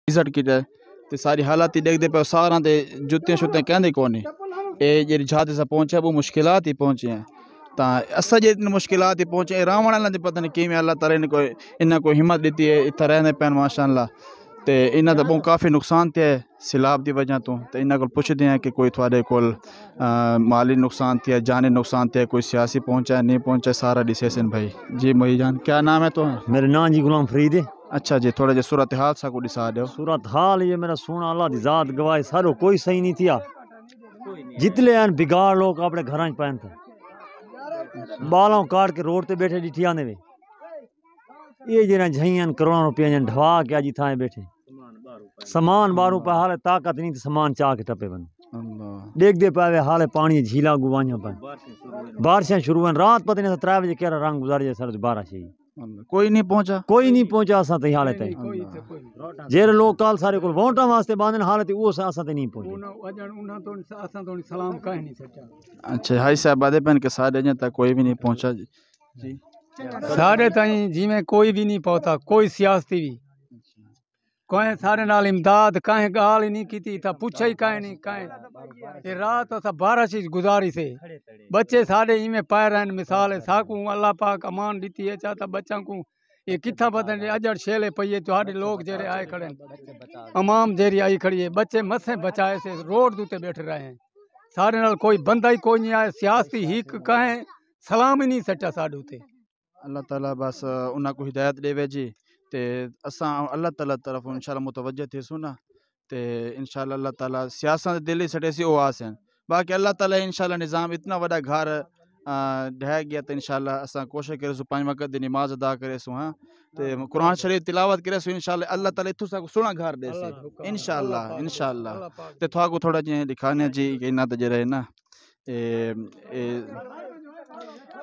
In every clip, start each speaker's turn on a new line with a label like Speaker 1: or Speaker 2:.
Speaker 1: Result की ते सारी हालात ही देखते पे सारा ते जुत्तियां शुत्तियां कहते कौन ये जी जहाज से पहुंचे वो मुश्किलात ही पहुंचे हैं तो असा जे इतनी मुश्किलात ही पहुंचे रावण वाला पता नहीं किमें अल्लाह ताला ने कोई हिम्मत दी है इतना रहने पैन माशाअल्लाह तो इन्हों का बहुत काफ़ी नुकसान थे सैलाब की वजह तो इन्हों को पुछते हैं कि कोई थोड़े को माली नुकसान थे जानी नुकसान थे कोई सियासी पहुंचा नहीं पहुंचा सारा डिसीजन भाई जी मोई जान क्या नाम है तो
Speaker 2: मेरा नाम जी गुलाम फरीद है।
Speaker 1: अच्छा जी थोड़ा जो सूरत हाल सा को दिसा दो।
Speaker 2: सूरत हाल ये मेरा सोना अल्लाह दी जात गवाए सारो कोई सही नहीं थिया जितने हैं बिगाड़ लोग अपने घर पैन थे बालों काट के रोड ते बैठे डिठी आने वे ये जरा झईन करोड़ों रुपया जन ढवा के अजी था बैठे सामान बारू पे हाले ताकत नहीं तो सामान चाह के टपे बन देख दे पावे हाले पानी झीला गुवाइया पर बारिशें शुरू हैं रात पता नहीं 3 बजे क्या रंग गुजार जाए सर बारिश
Speaker 1: कोई नहीं
Speaker 2: पहुंचा असा ते हाले ते जेरे लोग काल सारे को वोटा वास्ते बांधन हाले ते वो असा ते नहीं पहुंचे
Speaker 3: सलाम कह नहीं सकता।
Speaker 1: अच्छा हाई साहब बादे पेन के सारे अजें तक कोई भी नहीं पहुंचा जी
Speaker 3: साढ़े ताई जिमें कोई भी नहीं पहुंचा कोई सियासती भी कहें सारे नाल इमदाद कहें गाल ही नहीं की था पूछा ही कहें नहीं कहें ये रात असा बारिश गुजारी से बच्चे साढ़े इमें पैर हैं मिसाल है साकू अल्लाह पाक अमान दी है चाहता बच्चा को ये कितना पता नहीं अजड़ शेले पइए तुहाडे लोग जेरे आए खड़े अमाम जेरी आई खड़ी है बच्चे मसे बचाए से रोड दूते बैठ रहे हैं सारे नाल कोई बंदा ही कोई नहीं आया सियासी हिक कहें सलाम ही नहीं सचा साडू ते
Speaker 1: अल्लाह ताला बस उन्हें को हिदायत देवे जी ते असा अल्लाह ताला तरफ इंशाल्लाह मुतवज्जह थे सुना ते इंशाल्लाह अल्लाह ताला सियासत दिल्ली सटे सी ओआस हैं बाकी अल्लाह ताला इंशाल्लाह निज़ाम इतना बड़ा घर ढह गया तो इंशाल्लाह असा कोशिश करे 5 वक्त की नमाज अदा करे सो हाँ ते कुरान शरीफ तिलावत करे सो इंशाल्लाह अल्लाह ताला इथु सा सुना घर दे से इंशाल्लाह ते थोड़ा को थोड़ा जे दिखाने जी कि इना ते जरे ना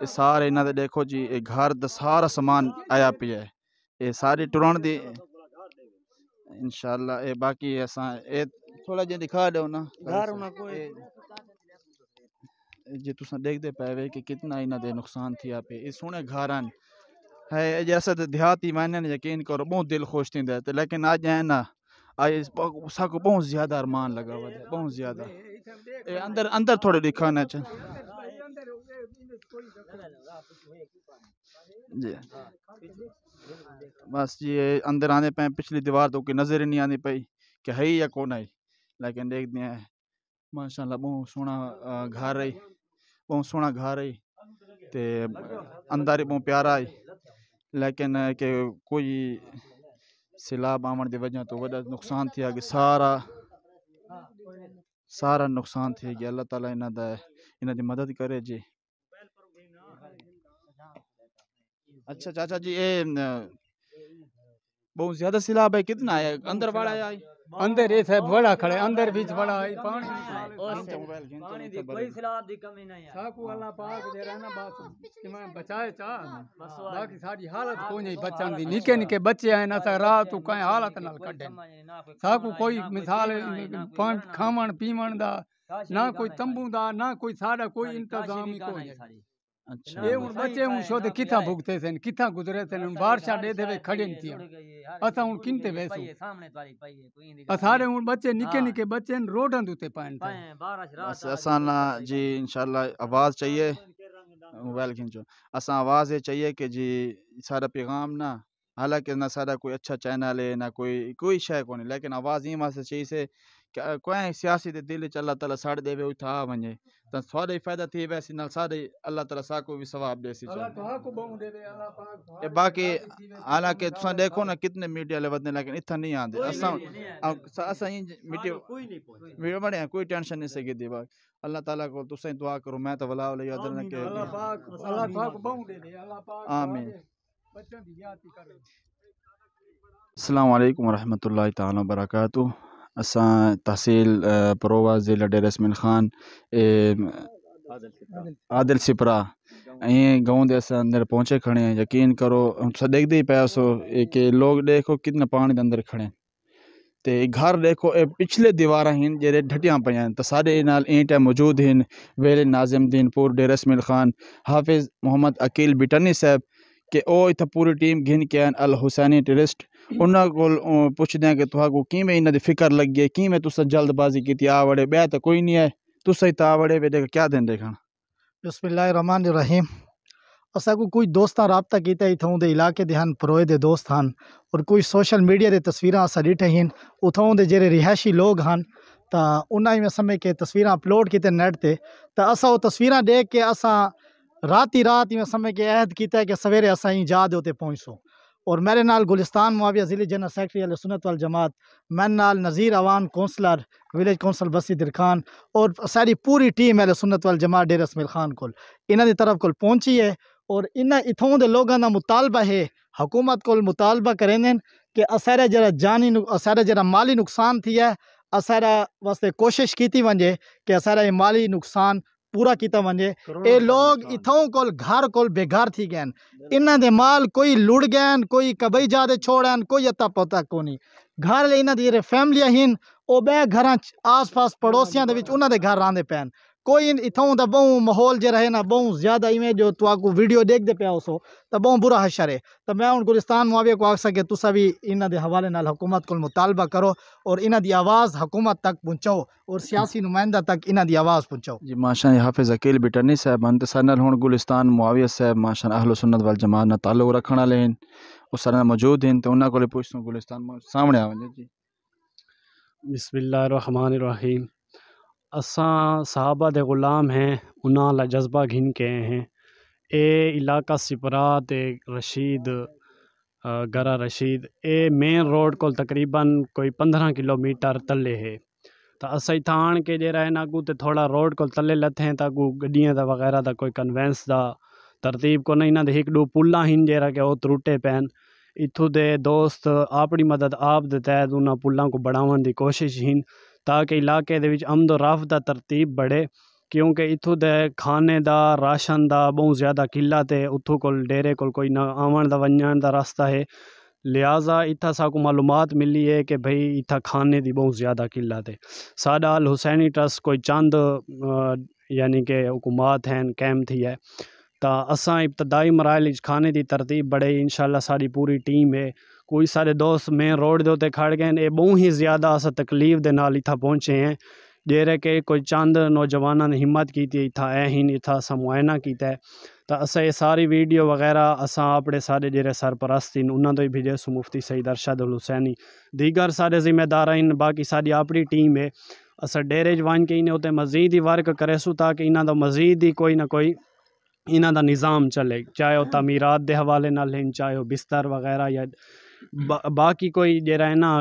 Speaker 1: ये सारे इन्होंने देखो जी ये घर दा सारा सामान आया पिया है ये सारी टुरान दी इंशाल्लाह ये बाकी असा ये थोड़ा जे दिखा दो ना घर जी तुसा देखते पावे कि कितना इन्हों दे नुकसान थिया पे ये सोने घर है जैसा तो देहाती मायने यकीन करो बहुत दिल खुश थी लेकिन आज है ना आज साको बहुत ज्यादा अरमान लगा हुआ है बहुत ज्यादा अंदर अंदर थोड़े दिखाना चाहिए जी बस ये अंदर आने पे पिछली दीवार तो कोई नजर ही नहीं आनी पाई कि है या कौन है लेकिन देखते हैं माशाल्लाह बहुत सोना घर है बहुत सोना घर है ते अंदर ही बहुत प्यारा है लेकिन के कोई सैलाब आवन की वजह तो वड़ा नुकसान थिया कि सारा नुकसान थी गया अल्लाह ताला इन्हां दी मदद करे जी। अच्छा चाचा जी ये बहुत ज्यादा सैलाब है कितना है अंदर बड़ा है
Speaker 3: अंदर ये सब बड़ा खड़े अंदर बीच बड़ा है पानी
Speaker 2: दी कोई सैलाब दी कमी नहीं है
Speaker 3: साकू अल्लाह पाक दे रहना बस मैं बचाए चा बाकी सारी हालत कोई नहीं बच्चन दी निके निके बच्चे हैं ना रात तू कहीं हालत नाल कढे साकू कोई मिसाल पानी खावन पीवन दा ना कोई तंबू दा ना कोई साड़ा कोई इंतजाम ही कोई है।
Speaker 1: अच्छा
Speaker 3: ये उन बच्चे उन शोध किथा भुगते थे किथा गुजरे थे उन बारिशा दे दे खड़े थी असा उन किनते वैसो असारे उन बच्चे निके निके बच्चे रोडन दुते पान
Speaker 1: बस असाना जी इंशाल्लाह आवाज चाहिए मोबाइल खींचो असा आवाज ये चाहिए कि जी सारा पैगाम ना हालांकि ना सारा कोई अच्छा चैनल है ना कोई शय को नहीं लेकिन आवाज ये वास्ते चाहिए से कोई सियासी दे दिल च अल्लाह ताला साड़ देवे उठा वने तो थोड़े फायदा थी वैसे नाल सारे अल्लाह ताला सा को भी सवाब दे सी ये बाकी हालांकि तुसा देखो ना कितने मीडिया ले वदने लेकिन इतना नहीं आंदे असा मीडिया बड़े कोई टेंशन नहीं सके दी बात अल्लाह ताला को तुसा दुआ करो मैं तो वला ले याद रख के
Speaker 3: अल्लाह पाक बहु दे अल्लाह पाक
Speaker 1: आमीन।
Speaker 3: बच्चों दी याद करे।
Speaker 1: अस्सलाम वालेकुम रहमतुल्लाहि ताला बरकातहू असा तहसील परोवा ज़िला डेरा इसमाइल खान आदिल सिपरा गाँव दे अंदर पहुँचे खड़े हैं यकीन करो देखते ही पाया सो कि लोग देखो कितने पानी के अंदर खड़े ते घर देखो पिछले दीवार हैं जेरे ढटियां पे तो सारे नाल ईंट मौजूद हैं वेले नाजिमुद्दीन पुर डेरा इसमाइल खान हाफिज मोहम्मद अकील बिटनी साहब के ओ इतना पूरी टीम घिन के अल हुसैनी टेरिस्ट उन्हां कोल पुछदे हैं कि तुहाको किवें इन्हां दी फिक्र लगी है, किवें तुसां जल्दबाजी कीती आ वड़े बै तो कोई नहीं है, तुसां ही ता वड़े वे क्या देंदे खान।
Speaker 4: बिस्मिल्लाहिर्रहमानिर्रहीम। असा को कोई दोस्तां रबता किया इथों दे इलाके दे हन परोए दे दोस्त हन और कोई सोशल मीडिया दे तस्वीरां असा डिठे हिन उथों दे जेरे रिहायशी लोग हन तो उन्हें में समय के तस्वीरां अपलोड किते नेट ते तो असा वो तस्वीरां देख के असा रात में समय के अहद किया कि सवेरे असा ही जा दे उते पहुँचो। और मेरे नाल गुलिस्तान मुआविया ज़िले जनरल सेक्रेटरी अहले सुन्नत वल जमात, मेरे नाल नज़ीर अवान कौंसलर विलेज कौंसल बस्ती दिल खान और सारी पूरी टीम अहले सुन्नत वल जमात डेरा इसमाइल खान कोल इन्हां दी तरफ कोल पहुंची है। और इन्हां इथों दे लोगों का मुतालबा है, हुकूमत को मुतालबा करें कि असारा जरा जानी असारा जरा माली नुकसान थी है असारा वास्ते कोशिश की वजे कि असारा ये माली नुकसान पूरा किया वजे। ये लोग इथों कोल घर कोल बेघर थी गए, इन्हां दे माल कोई लुड़ गए, कोई कबई जादे छोड़न, कोई अता पता कोनी घर ले इन्हां दी जेरे फैमिलियां हिन ओ बे घर आस पास पड़ोसियां दे विच उन्हां दे घर रांदे पैन। कोई इथों दा बहु माहौल जो रहे ना बहु ज़्यादा इवें जो तुआको वीडियो देखते पे सो तो बहु बुरा हशर है। तो मैं हूँ गुलिस्तान मुआविया को आख सके तुसा भी इन्हां दे हवाले नाल हुकूमत को मुतालबा करो और इन्हां दी आवाज़ हुकूमत तक पहुँचाओ और सियासी नुमाइंदा तक इन्हां दी आवाज़ पहुँचाओ।
Speaker 1: जी माशाअल्लाह हाफिज़ अकील बिटनी साहब अंत सनल हुण गुलिस्तान मुआविया साहब माशाअल्लाह अहले सुन्नत वल जमात ना ताल्लुक रखण वाले हैं और सर मौजूद हैं तो उन्हां कोले पुछसूं गुलिस्तान सामने आवे जी।
Speaker 5: बिस्मिल्लाहिर्रहमानिर्रहीम। असां सहाबा दे ग़ुलाम हैं, उन्हां ला जज्बा घिन के हैं। ए इलाका सिपरा ते रशीद गरा रशीद ए मेन रोड को तकरीबन कोई 15 किलोमीटर तले है। तो असां इत्थां आण के जेह्ड़ा है ना अग्गू ते थोड़ा रोड को तले लथे हैं तो अग्गू गड्डियां दा वगैरह दा कोई कन्वेंस दा तरतीब को नहीं ना दे एक दो पुल्ला हिन जेह्ड़ा कि ओह त्रुटे पैन इत्थों दे दोस्त अपनी मदद आप दे तहत उन्हां पुल्लां को बढ़ावन दी कोशिश हिन ताकि इलाके दे विच अमन रफ दा तरतीब बढ़े क्योंकि इत्थों दे खाने दा राशन दा बहुत ज़्यादा किल्लत है। उत्थों कोल डेरे कोल कोई ना आवन दा वंजन दा रास्ता है, लिहाजा इत्था साकू मालूमात मिली है कि भाई इत्था खाने की बहुत ज़्यादा किल्लत है। साडा अल हुसैनी ट्रस्ट कोई चंद यानी कि हुकूमत हैं कैम थी है तो असां इब्तदाई मराइल खाने की तरतीब बढ़े इंशाल्लाह साड़ी पूरी टीम है। कोई सारे दोस्त मेन रोड के उत्ते खड़ गए ये बहुत ही ज़्यादा अस तकलीफ दे नाल इत्था पहुँचे हैं जेरे के कोई चंद नौजवानों ने हिम्मत की इत्था ऐ हिन इत्था असां मुआयना किया है। तो अस ये सारी वीडियो वगैरह असां अपने सारे जेरे सरपरस्त इन उन्होंने तो भेजे सो मुफ्ती सईद अरशद उल हुसैनी दीगर सारे जिम्मेदार इन बाकी सारी अपनी टीम है। अस डेरे वन के इन्हें उत्ते मजीद ही वर्क करेसूँ ताकि इन्हों का मजीद ही कोई ना कोई इन्हों का निज़ाम चले, चाहे वह तमीरात के हवाले नाल हैं, चाहे वह बिस्तर वगैरह या बाकी कोई जेरा है ना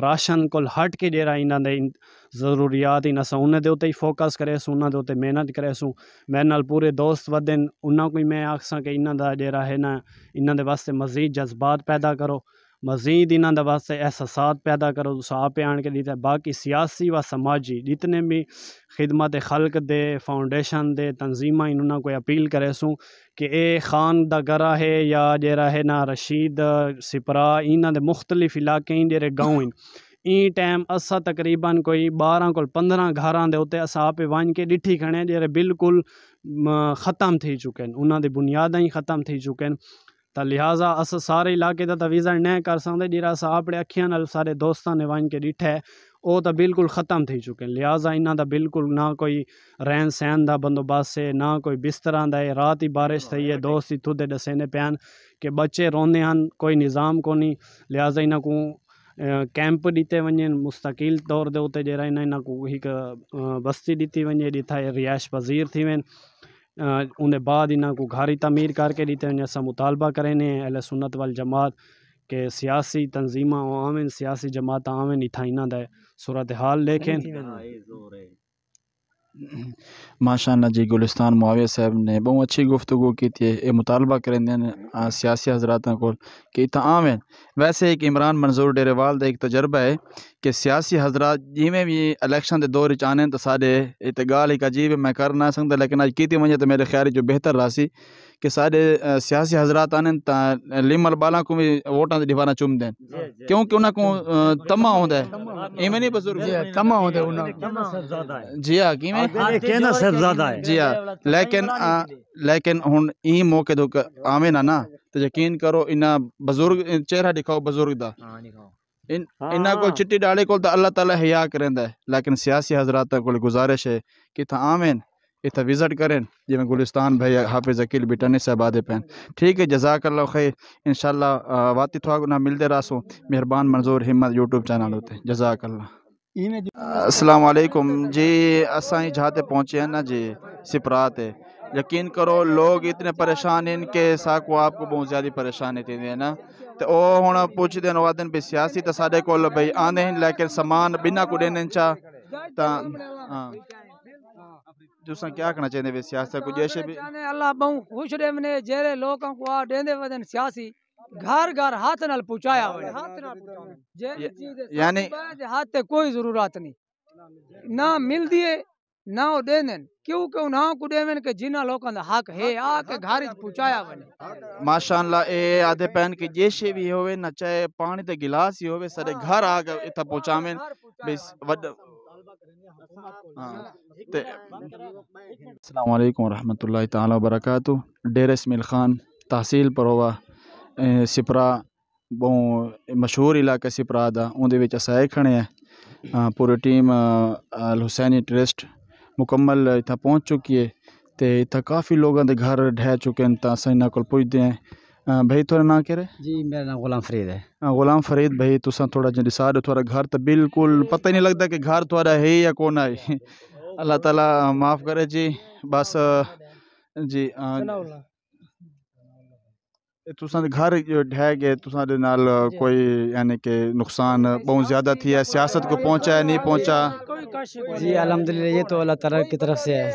Speaker 5: राशन को हट के जेरा इन्हों दे ज़रूरियात इन असां उन्हें दे उत्ते ही फोकस करेसूँ उन्होंने दे उत्ते मेहनत करेसूँ। मेरे नाल पूरे दोस्त वदन उन्होंने को मैं आखसा कि इन्हों का जेरा है ना इन्हों दे वास्ते मज़ीद जज्बात पैदा करो, मज़ीद इन्हों दे वास्ते एहसासात पैदा करो आप आन के लिए। बाकी सियासी व समाजी जितने भी खिदमत खल्क दे फाउंडेशन दे तंजीमा इन्होंने को अपील करेसूँ कि ए खान दा गरा है या जेरा है ना रशीद सिपरा इन्हों दे मुख्तलिफ इलाके जेरे गाँव इन ई टाइम असा तकरीबन कोई 12 को 15 घरां दे उत्ते असां आपे वन के डिठी खड़े जेरे बिल्कुल ख़त्म थी चुके हैं, उन्होंने बुनियादा ही ख़त्म थी चुके हैं। तो लिहाजा अस सारे इलाके का विज़न नहीं कर सकते जो अस अपने अखियां नाल सारे दोस्तों ने वन के डिठा है वो तो बिल्कुल ख़त्म थी चुके हैं। लिहाजा इन्हों का बिल्कुल ना कोई रहन सहन का बंदोबस्त है ना कोई बिस्तरां दा है। रात ही बारिश थी है, दोस्त इत्थों दे दसेने पैन कि बच्चे रोंदे हैं, कोई निज़ाम को नहीं। लिहाजा इन्हों को कैंप दिते वञनि मुस्तकिल तौर ते उते जरा इन्हों को एक बस्ती दी वञे जिथा रिहाइश पज़ीर थी वन उन बाद इन्हों को घर ही तमीर करके दी वञे। असां मुतालबा करें अहले सुन्नत वल जमात के सियासी तंजीमा आवन सियासी जमात आवन इत्था इन्हों दा सूरत हाल देखें।
Speaker 1: माशाअल्लाह जी गुलिस्तान मुआविया साहब ने बहुत अच्छी गुफ्तगू की थी। ये मुतालबा करें सियासी हजरात को कि इतना आवें। वैसे एक इमरान मंजूर डेरेवाल का एक तजर्बा है कि सियासी हजरात जिमें भी इलेक्शन के दौर आने तो सारे इत गाल एक अजीब मैं कर ना सकता लेकिन अज की वजे तो मेरे ख्याल जो बेहतर रासी कि सारे सियासी हजरात आने तो लिमल बाला को भी वोटा से डिवाना चुम दें क्योंकि उन्हें को तमा होता है इवें नहीं बुजुर्ग
Speaker 3: तमा होते उन्हें
Speaker 1: जी हाँ कि
Speaker 2: ज़्यादा है
Speaker 1: जी हाँ लेकिन हुन ई मौके तो आवे ना तो यकीन करो इन्ना बजुर्ग चेहरा दिखाओ बजुर्ग दा इन्ना को चिट्टी डाले को तो अल्लाह ताला हया करेंदा है, लेकिन सियासी हजरात को गुजारिश है कि इतना आवें इतना विजिट करें जिमें गुलिस्तान भाई हाफिज अकील बिटानी साहब आदे पैन। ठीक है, जज़ाकल्लाह खैर। इंशाल्लाह वाती थोड़ा ना मिलते रासो। मेहरबान मंजूर हिम्मत यूट्यूब चैनल होते। जज़ाकल्लाह। अस्सलाम वालेकुम जी। असां जहाँ ते पहुँचे हैं ना जी सिपरात है, यकीन करो लोग इतने परेशान हैं कि साको आपको बहुत ज़्यादा परेशानी थी है ना। तो वो हुण पुछदे न वादन भी सियासी तो साढ़े कोल भाई आंदे हैं, लेकिन समान बिना को देने चा हाँ तुसा क्या कहना चाहते वे सियासत को जैसे भी
Speaker 6: अल्लाह बहु खुश रहे मने जेरे लोगों को आ देंदे वदन सियासी घर घर हाथ नाल पहुंचाया
Speaker 1: यानी
Speaker 6: हाथ ते कोई जरूरत नहीं ना मिल दिए ना वो देने क्यों ना को देवन के जिना लोगों दा हक है आ के घर पहुंचाया वने
Speaker 1: माशाअल्लाह। ए आधे पैन के जैसे भी होवे ना, चाहे पानी ते गिलास ही होवे सारे घर आ के इतना पहुंचावें बस वड। अस्सलाम वालेकुम रहमतुल्लाहि ताला वबरकातुहू। डेरा इस्माइल खान तहसील परोवा सिपरा बहुत मशहूर इलाका सिपरा दा उहदे विच अस आए खड़े हैं। पूरी टीम अल हुसैनी ट्रस्ट मुकम्मल इतना पहुँच चुकी है तो इतना काफ़ी लोगों के घर ढह चुके हैं। तो अस इन्होंने को पुछते हैं भाई थोड़ा नाम क्या है
Speaker 7: जी? मेरा नाम गुलाम फरीद है।
Speaker 1: गुलाम फरीद भाई तुसा थोड़ा जल्दी सारे थोड़ा घर तो बिल्कुल पता ही नहीं लगता कि घर थोड़ा है या कौन है। अल्लाह ताला माफ़ करे जी। बस जी तुसा घर जो ढह गए तुसा दे नाल कोई यानी कि नुकसान बहुत ज़्यादा थी है, सियासत को पहुँचा है नहीं पहुँचा?
Speaker 7: जी अल्हम्दुलिल्लाह ये तो अल्लाह ताला की तरफ से है।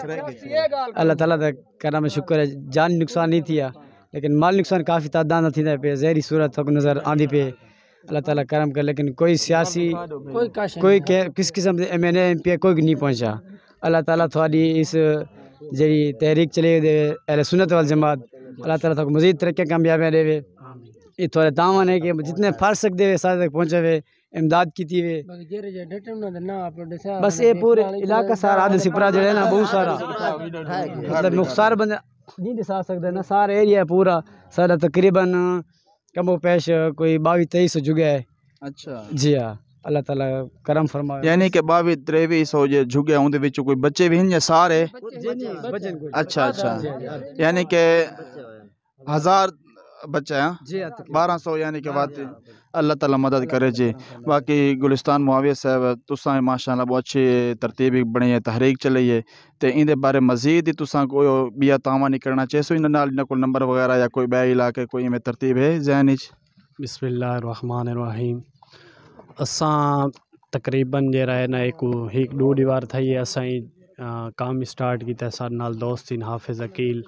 Speaker 7: अल्लाह ताला का करम शुक्र है, जान नुकसान नहीं थिया लेकिन माल नुकसान काफ़ी तादाद थी पे जहरी सूरत तक नज़र आंदी पे अल्लाह ताला करम कर। लेकिन कोई सियासी कोई किस किस्म के MNA MP कोई नहीं पहुँचा। अल्लाह ताला थोड़ी इस जी तहरीक चले दे अहले सुन्नत वल जमात अल्लाह ताला तक मज़ीद तरक्की कामयाबियाँ देवे। ये थोड़े दामन है कि जितने फार सकते वे सारे तक पहुँचे वे इमदाद की थी वे। बस ये पूरे इलाका सारा आधे सिपरा जो है ना बहुत सारा मतलब नुकसान बंद नहीं दिखा सकते ना। सारा एरिया पूरा सारा तकरीबन कमो पेश कोई 22-23 जुगे है।
Speaker 1: अच्छा
Speaker 7: जी हाँ अल्लाह ताला करम फरमाए।
Speaker 1: यानी कि 22-23 जो जुगे उनके विच कोई बच्चे भी हैं या सारे? अच्छा अच्छा यानी कि 1000 बच्चा है 1200 यानी कि बात अल्लाह ताला मदद करे जी। बाकी गुलिस्तान मुआविया साहब तुसा माशाअल्लाह बहुत अच्छी तरतीब बनी है, तहरीक चली है तो इनके बारे मजीद ही तुसा कोई बिया तामा नहीं करना चाहिए इन नाल कोई नंबर वगैरह या कोई बै इलाके कोई में तरतीब है जहन च?
Speaker 5: बिस्मिल्लाहिर्रहमानिर्रहीम। असां तकरीबन जरा है ना एक दो दीवार थी असां काम स्टार्ट किया सारे नाल दोस्त इन हाफिज अकील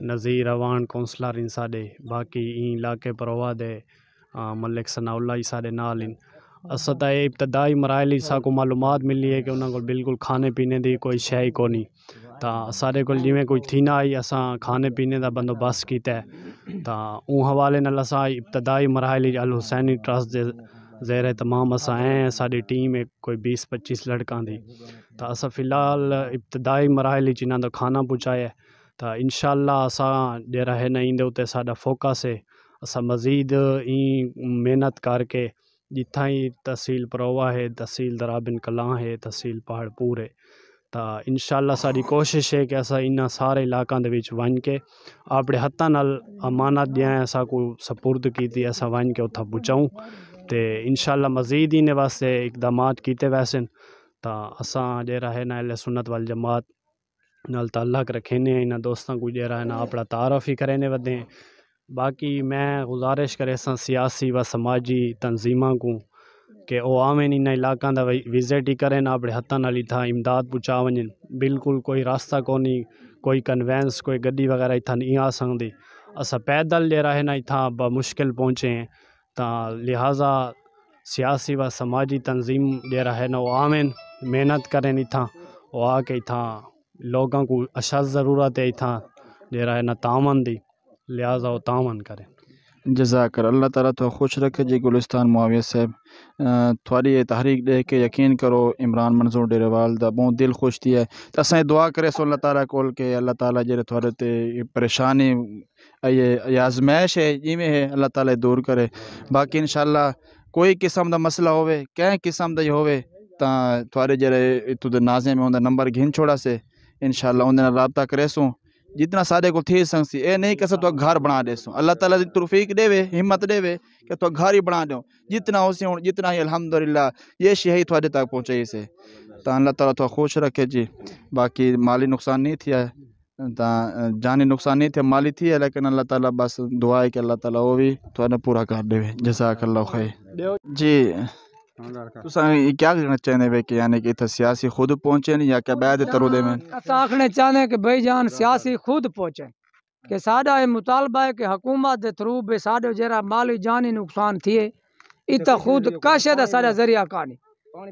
Speaker 5: नज़ीर अवान कौंसलर इन साडे बाकी इलाके परवा दे मलिक सनाउल्ला साडे नाल इन असां तो इब्तदाई मराहल साको मालूमात मिली है कि उन्होंने को बिल्कुल खाने पीने की कोई शय कोनी तो साढ़े को जिमें कोई थी ना आई असां खाने पीने का बंदोबस्त किया है। तो उन हवाले नाल असां इब्तदाई मराहल अल हुसैनी ट्रस्ट के ज़ेर तमाम असां हैं साड़ी टीम है कोई 20-25 लड़कों की। तो अस फ़िलहाल इब्तदाई मराहल इन्हों तो खाना पहुँचाया तो इंशाअल्लाह असां जरा है ना इंदे उत्ते साडा फोकस है असां मज़ीद मेहनत करके जिथा ही तहसील परोवा है तहसील दराबिन कलां है तहसील पहाड़पुर है तो इंशाअल्लाह साड़ी कोशिश है कि असां इन्हां सारे इलाकों के विच वन के अपने हत्थां नाल अमानत जियां असां को सपुर्द की असां वन के उत्था पहुँचाऊँ तो इंशाअल्लाह मज़ीद इन्हें वास्ते इकदामात किए वैसे तो असां जरा है ना अहले सुन्नत वल जमात नाल ताल्लुक़ रखेने इन्हां दोस्तों को जरा है ना अपना तारफ़ ही करेने वधे। बाकी मैं गुजारिश करे सियासी व समाजी तंजीमां को कि वो आवें इन्हां इलाकों का विजिट ही करें अपने हत्थां नाल इत्थां इमदाद पहुँचा वजन। बिल्कुल कोई रास्ता कोनी कोई कन्वेंस कोई गड्डी वगैरह इत्थां नहीं आ सकती असां पैदल जरा है ना इत्थां बमुश्किल पहुँचे हैं तो लिहाजा सियासी व समाजी तंजीम जरा है ना वो आवें मेहनत करें इत्थां वो आके इत्थां लोगों को अशद ज़रूरत है इत्थां जरा है ना तावन दी लिहाजा वो तावन करें।
Speaker 1: जज़ाकर अल्लाह ताला तो खुश रखे जी। गुलिस्तान मुआविया साहब थोड़ी ये तहरीक दे के यकीन करो इमरान मंजूर डेरेवाल दा बहुत दिल खुश थी है तो असें दुआ करे सो अल्लाह ताला कोल के अल्लाह ताला जेरे थोड़े ते परेशानी ये आजमाइश है इवें है अल्लाह ताला दूर करे। बाकी इंशाल्लाह कोई किस्म दा मसला होवे कैं किस्म दा होवे तां थोड़े जेरे इतु दे नाज़े में उनका नंबर घिन छोड़ा से इंशाल्लाह उनके नाल राबता करेसूँ जितना सारे को थी संगसी ए नहीं कस तो घर बना देसूँ अल्लाह ताला दी तौफीक देवे हिम्मत देवे कि तो घर ही बना दो जितना हो से जितना ही अल्हम्दुलिल्लाह ये शही थोड़े तक पहुँचाई से तो अल्लाह ताला तो खुश रखे जी। बाकी माली नुकसान नहीं थिया जानी नुकसान नहीं थे माली थी है लेकिन अल्लाह ताला बस दुआ है कि अल्लाह ताला वो भी थोड़ा पूरा कर देवे जज़ाकल्लाह खैर जी। तुसा क्या कहना चाहते हैं कि यानी कि इतना सियासी खुद पहुंचे नहीं या क्या बैद तरुदे में
Speaker 6: आखने चाहते कि भाई जान सियासी खुद पहुंचे कि साडा ये मुतालबा है कि हुकूमत के थ्रू भी साडे जरा माली जानी नुकसान थिए इतना खुद काशे दा साडा जरिया कानी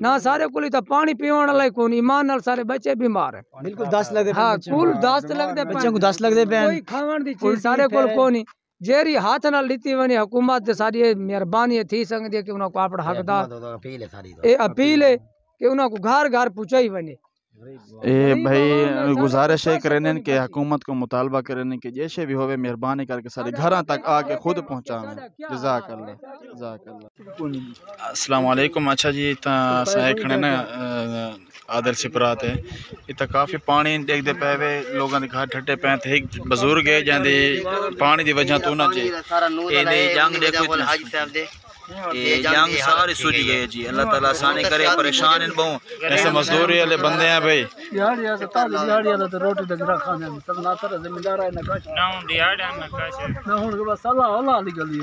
Speaker 6: ना सारे को तो पानी पीवन वाला कोई ईमान नाल सारे बच्चे बीमार है
Speaker 7: बिल्कुल 10 लगदे
Speaker 6: हाँ कुल 10 लगदे
Speaker 7: बच्चों को 10 लगदे पे
Speaker 6: कोई खावन दी चीज सारे को कोनी जेरी हाथ नाल लीती वनी हुकूमत ते सारी मेहरबानी थी सकदी है कि उन्हें को अपना हकदार ए अपील है कि उन्हें को घर घर पहुंचाई वनी
Speaker 1: ए भाई गुजारिश है करने के हुकूमत को मुतालबा करने के जैसे भी होवे मेहरबानी करके सारे घर तक आके खुद पहुंचावे जज़ाकल्लाह। अस्सलाम वालेकुम। अच्छा जी सही खड़े ना आदर सिपरात है इतना काफ़ी पानी देखते पे वे लोगों के घर ठट्टे पे थे एक बुजुर्ग है जांदे पानी की वजह तो ना जी जंग देखो ये जंग सारे सूझ गए जी अल्लाह ताला आसानी करे परेशान इन बहु ऐसे मजदूरी वाले बंदे हैं भाई
Speaker 3: दिहाड़ी ऐसा दिहाड़ी वाला तो रोटी दे खाने सब ना तरह जिम्मेदार है ना काश ना दिहाड़ी ना काश ना हुन के बस अल्लाह अल्लाह निकली